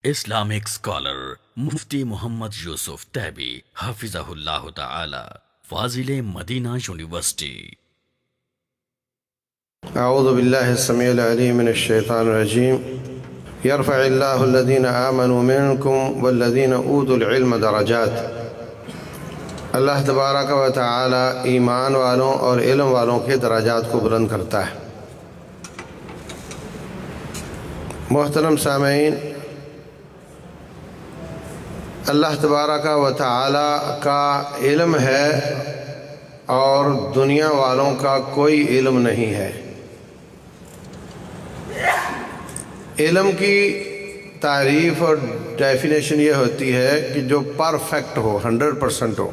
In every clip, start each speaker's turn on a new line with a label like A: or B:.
A: Islamic scholar Mufti Muhammad Yusuf Tabi Hafizahullah Ta'ala, Fazil Madina University.
B: أعوذ بالله السميع العليم من الشيطان الرجيم يرفع الله الذين آمنوا منكم والذين أوتوا العلم درجات. اللہ تبارک و تعالی ایمان والوں اور علم والوں کے درجات کو بلند کرتا ہے. محترم سامعین، اللہ تبارک و تعالی کا علم ہے اور دنیا والوں کا کوئی علم نہیں ہے. علم کی تعریف اور ڈیفینیشن یہ ہوتی ہے کہ جو پرفیکٹ ہو، 100% ہو.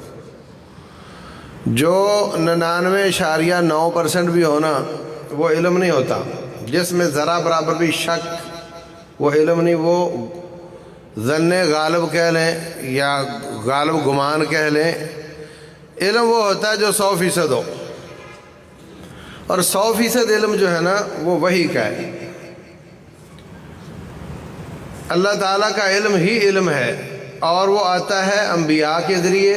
B: جو 99.9% بھی ہونا وہ علم نہیں ہوتا. جس میں ذرا برابر بھی شک وہ علم نہیں، وہ ظن غالب کہہ لیں یا غالب گمان کہہ لیں. علم وہ ہوتا ہے جو 100% ہو، اور 100% علم جو ہے نا وہ وحی کا ہے. اللہ تعالیٰ کا علم ہی علم ہے، اور وہ آتا ہے انبیاء کے ذریعے،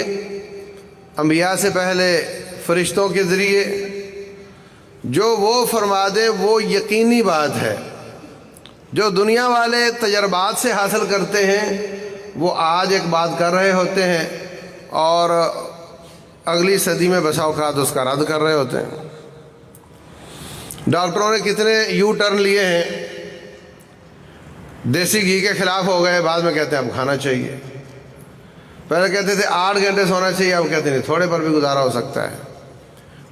B: انبیاء سے پہلے فرشتوں کے ذریعے. جو وہ فرما دیں وہ یقینی بات ہے. جو دنیا والے تجربات سے حاصل کرتے ہیں وہ آج ایک بات کر رہے ہوتے ہیں اور اگلی صدی میں بسا اوقات اس کا رد کر رہے ہوتے ہیں. ڈاکٹروں نے کتنے یو ٹرن لیے ہیں. دیسی گھی کے خلاف ہو گئے، بعد میں کہتے ہیں اب کھانا چاہیے. پہلے کہتے تھے 8 گھنٹے سونا چاہیے، اب کہتے نہیں تھوڑے پر بھی گزارا ہو سکتا ہے.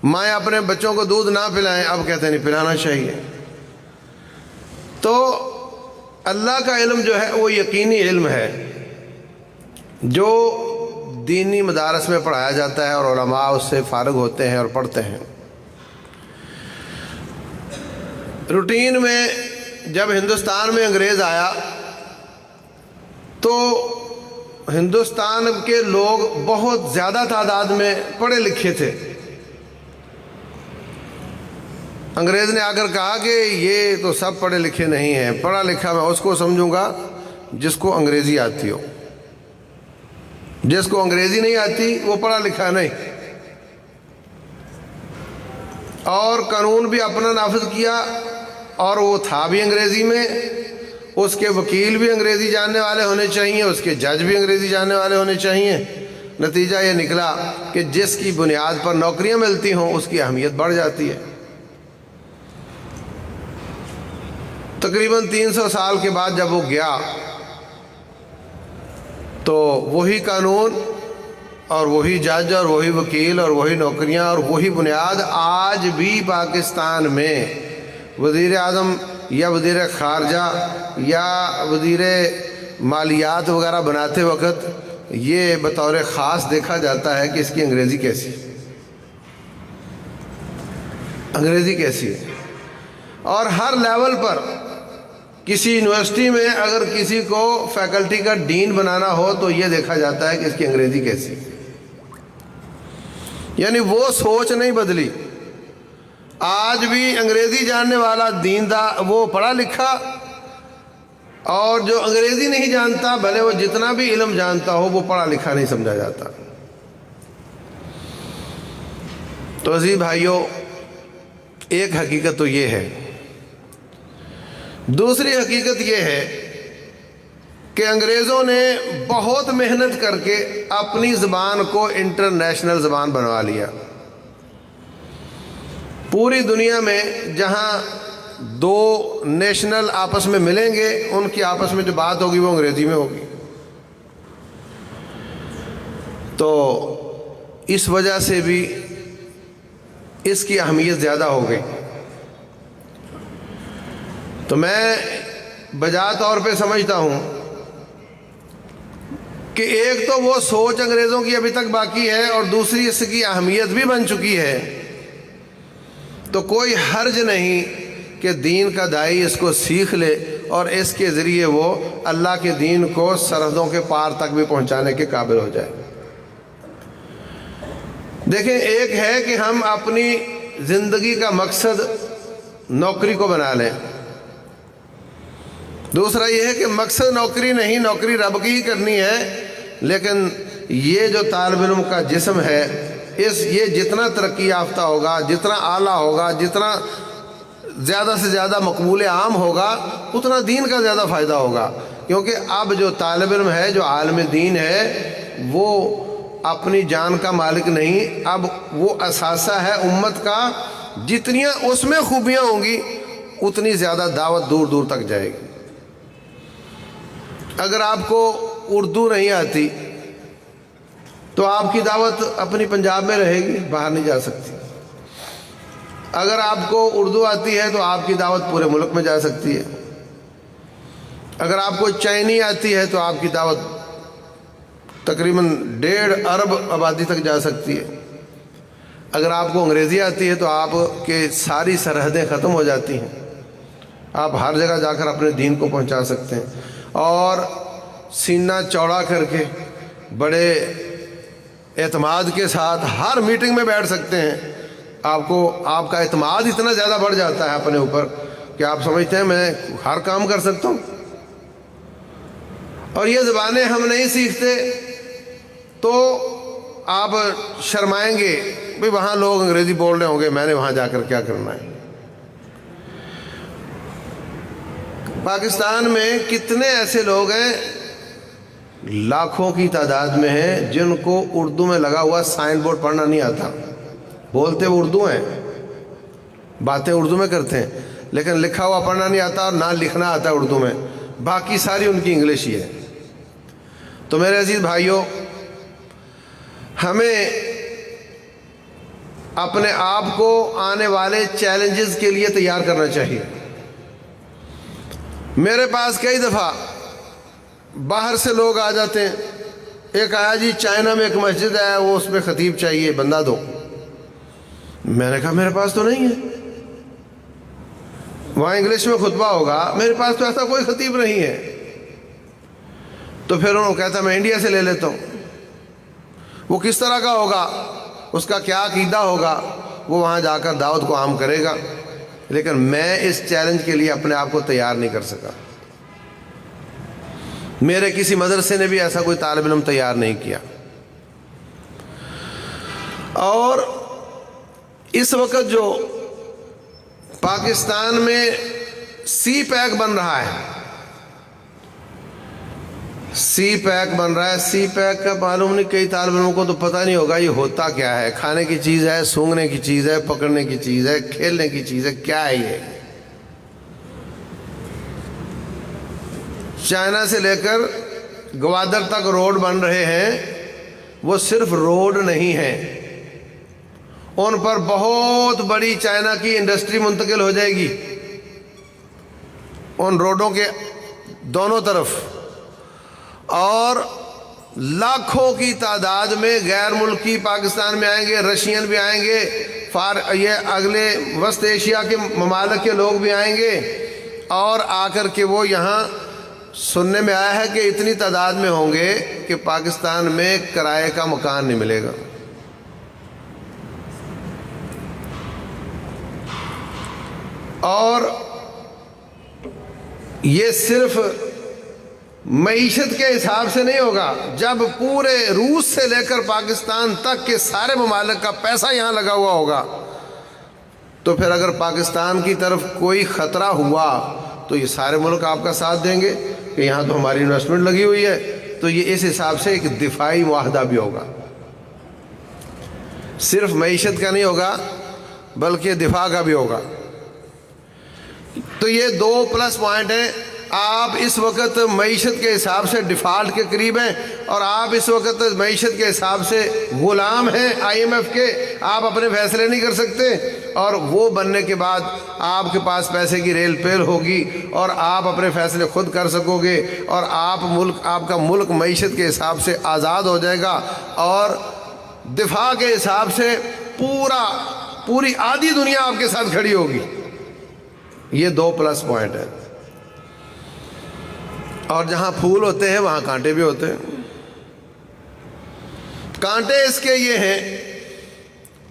B: مائیں اپنے بچوں کو دودھ نہ پلائیں، اب کہتے نہیں پلانا چاہیے. تو اللہ کا علم جو ہے وہ یقینی علم ہے جو دینی مدارس میں پڑھایا جاتا ہے اور علماء اس سے فارغ ہوتے ہیں اور پڑھتے ہیں. روٹین میں جب ہندوستان میں انگریز آیا تو ہندوستان کے لوگ بہت زیادہ تعداد میں پڑھے لکھے تھے. انگریز نے آ کر کہا کہ یہ تو سب پڑھے لکھے نہیں ہیں. پڑھا لکھا میں اس کو سمجھوں گا جس کو انگریزی آتی ہو. جس کو انگریزی نہیں آتی وہ پڑھا لکھا نہیں. اور قانون بھی اپنا نافذ کیا، اور وہ تھا بھی انگریزی میں. اس کے وکیل بھی انگریزی جاننے والے ہونے چاہیے، اس کے جج بھی انگریزی جاننے والے ہونے چاہیے. نتیجہ یہ نکلا کہ جس کی بنیاد پر نوکریاں ملتی ہوں اس کی اہمیت بڑھ جاتی ہے. تقریباً 300 سال کے بعد جب وہ گیا تو وہی قانون اور وہی جج اور وہی وکیل اور وہی نوکریاں اور وہی بنیاد آج بھی پاکستان میں وزیر اعظم یا وزیر خارجہ یا وزیر مالیات وغیرہ بناتے وقت یہ بطور خاص دیکھا جاتا ہے کہ اس کی انگریزی کیسی ہے، انگریزی کیسی ہے. اور ہر لیول پر کسی یونیورسٹی میں اگر کسی کو فیکلٹی کا ڈین بنانا ہو تو یہ دیکھا جاتا ہے کہ اس کی انگریزی کیسی ہے. یعنی وہ سوچ نہیں بدلی. آج بھی انگریزی جاننے والا دیندار وہ پڑھا لکھا، اور جو انگریزی نہیں جانتا بھلے وہ جتنا بھی علم جانتا ہو وہ پڑھا لکھا نہیں سمجھا جاتا. تو عزیز بھائیوں، ایک حقیقت تو یہ ہے. دوسری حقیقت یہ ہے کہ انگریزوں نے بہت محنت کر کے اپنی زبان کو انٹرنیشنل زبان بنوا لیا. پوری دنیا میں جہاں 2 نیشنل آپس میں ملیں گے ان کی آپس میں جو بات ہوگی وہ انگریزی میں ہوگی. تو اس وجہ سے بھی اس کی اہمیت زیادہ ہو گئی. تو میں بجا طور پہ سمجھتا ہوں کہ ایک تو وہ سوچ انگریزوں کی ابھی تک باقی ہے، اور دوسری اس کی اہمیت بھی بن چکی ہے. تو کوئی حرج نہیں کہ دین کا داعی اس کو سیکھ لے اور اس کے ذریعے وہ اللہ کے دین کو سرحدوں کے پار تک بھی پہنچانے کے قابل ہو جائے. دیکھیں، ایک ہے کہ ہم اپنی زندگی کا مقصد نوکری کو بنا لیں، دوسرا یہ ہے کہ مقصد نوکری نہیں، نوکری رب کی ہی کرنی ہے، لیکن یہ جو طالب علم کا جسم ہے یہ جتنا ترقی یافتہ ہوگا، جتنا اعلیٰ ہوگا، جتنا زیادہ سے زیادہ مقبول عام ہوگا، اتنا دین کا زیادہ فائدہ ہوگا. کیونکہ اب جو طالب علم ہے، جو عالم دین ہے، وہ اپنی جان کا مالک نہیں، اب وہ اثاثہ ہے امت کا. جتنیاں اس میں خوبیاں ہوں گی اتنی زیادہ دعوت دور دور تک جائے گی. اگر آپ کو اردو نہیں آتی تو آپ کی دعوت اپنی پنجاب میں رہے گی، باہر نہیں جا سکتی. اگر آپ کو اردو آتی ہے تو آپ کی دعوت پورے ملک میں جا سکتی ہے. اگر آپ کو چائنی آتی ہے تو آپ کی دعوت تقریباً 1.5 ارب آبادی تک جا سکتی ہے. اگر آپ کو انگریزی آتی ہے تو آپ کے ساری سرحدیں ختم ہو جاتی ہیں، آپ ہر جگہ جا کر اپنے دین کو پہنچا سکتے ہیں. اور سینہ چوڑا کر کے بڑے اعتماد کے ساتھ ہر میٹنگ میں بیٹھ سکتے ہیں. آپ کا اعتماد اتنا زیادہ بڑھ جاتا ہے اپنے اوپر کہ آپ سمجھتے ہیں میں ہر کام کر سکتا ہوں. اور یہ زبانیں ہم نہیں سیکھتے تو آپ شرمائیں گے، بھئی وہاں لوگ انگریزی بول رہے ہوں گے، میں نے وہاں جا کر کیا کرنا ہے. پاکستان میں کتنے ایسے لوگ ہیں، لاکھوں کی تعداد میں ہیں، جن کو اردو میں لگا ہوا سائن بورڈ پڑھنا نہیں آتا. بولتے وہ اردو ہیں، باتیں اردو میں کرتے ہیں، لیکن لکھا ہوا پڑھنا نہیں آتا اور نہ لکھنا آتا اردو میں، باقی ساری ان کی انگلش ہی ہے. تو میرے عزیز بھائیوں، ہمیں اپنے آپ کو آنے والے چیلنجز کے لیے تیار کرنا چاہیے. میرے پاس کئی دفعہ باہر سے لوگ آ جاتے ہیں. ایک آیا جی چائنا میں ایک مسجد ہے، وہ اس میں خطیب چاہیے، بندہ دو. میں نے کہا میرے پاس تو نہیں ہے، وہاں انگلش میں خطبہ ہوگا، میرے پاس تو ایسا کوئی خطیب نہیں ہے. تو پھر انہوں نے کہتا میں انڈیا سے لے لیتا ہوں. وہ کس طرح کا ہوگا، اس کا کیا عقیدہ ہوگا، وہ وہاں جا کر دعوت کو عام کرے گا. لیکن میں اس چیلنج کے لیے اپنے آپ کو تیار نہیں کر سکا. میرے کسی مدرسے نے بھی ایسا کوئی طالب علم تیار نہیں کیا. اور اس وقت جو پاکستان میں سی پیک بن رہا ہے، سی پیک بن رہا ہے، سی پیک کا معلوم نہیں، کئی طالب علموں کو تو پتہ نہیں ہوگا یہ ہوتا کیا ہے. کھانے کی چیز ہے، سونگھنے کی چیز ہے، پکڑنے کی چیز ہے، کھیلنے کی چیز ہے، کیا ہے یہ؟ چائنا سے لے کر گوادر تک روڈ بن رہے ہیں. وہ صرف روڈ نہیں ہیں، ان پر بہت بڑی چائنا کی انڈسٹری منتقل ہو جائے گی ان روڈوں کے دونوں طرف. اور لاکھوں کی تعداد میں غیر ملکی پاکستان میں آئیں گے، رشین بھی آئیں گے، یہ اگلے وسط ایشیا کے ممالک کے لوگ بھی آئیں گے. اور آ کر کے وہ یہاں سننے میں آیا ہے کہ اتنی تعداد میں ہوں گے کہ پاکستان میں کرائے کا مکان نہیں ملے گا. اور یہ صرف معیشت کے حساب سے نہیں ہوگا. جب پورے روس سے لے کر پاکستان تک کے سارے ممالک کا پیسہ یہاں لگا ہوا ہوگا تو پھر اگر پاکستان کی طرف کوئی خطرہ ہوا تو یہ سارے ملک آپ کا ساتھ دیں گے کہ یہاں تو ہماری انویسٹمنٹ لگی ہوئی ہے. تو یہ اس حساب سے ایک دفاعی معاہدہ بھی ہوگا، صرف معیشت کا نہیں ہوگا بلکہ دفاع کا بھی ہوگا. تو یہ 2 پلس پوائنٹ ہیں. آپ اس وقت معیشت کے حساب سے ڈیفالٹ کے قریب ہیں، اور آپ اس وقت معیشت کے حساب سے غلام ہیں IMF کے. آپ اپنے فیصلے نہیں کر سکتے، اور وہ بننے کے بعد آپ کے پاس پیسے کی ریل پیل ہوگی اور آپ اپنے فیصلے خود کر سکو گے، اور آپ کا ملک معیشت کے حساب سے آزاد ہو جائے گا، اور دفاع کے حساب سے پوری آدھی دنیا آپ کے ساتھ کھڑی ہوگی. یہ 2 پلس پوائنٹ ہے. اور جہاں پھول ہوتے ہیں وہاں کانٹے بھی ہوتے ہیں. کانٹے اس کے یہ ہیں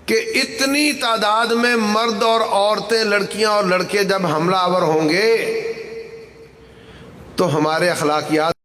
B: کہ اتنی تعداد میں مرد اور عورتیں، لڑکیاں اور لڑکے جب حملہ آور ہوں گے تو ہمارے اخلاقیات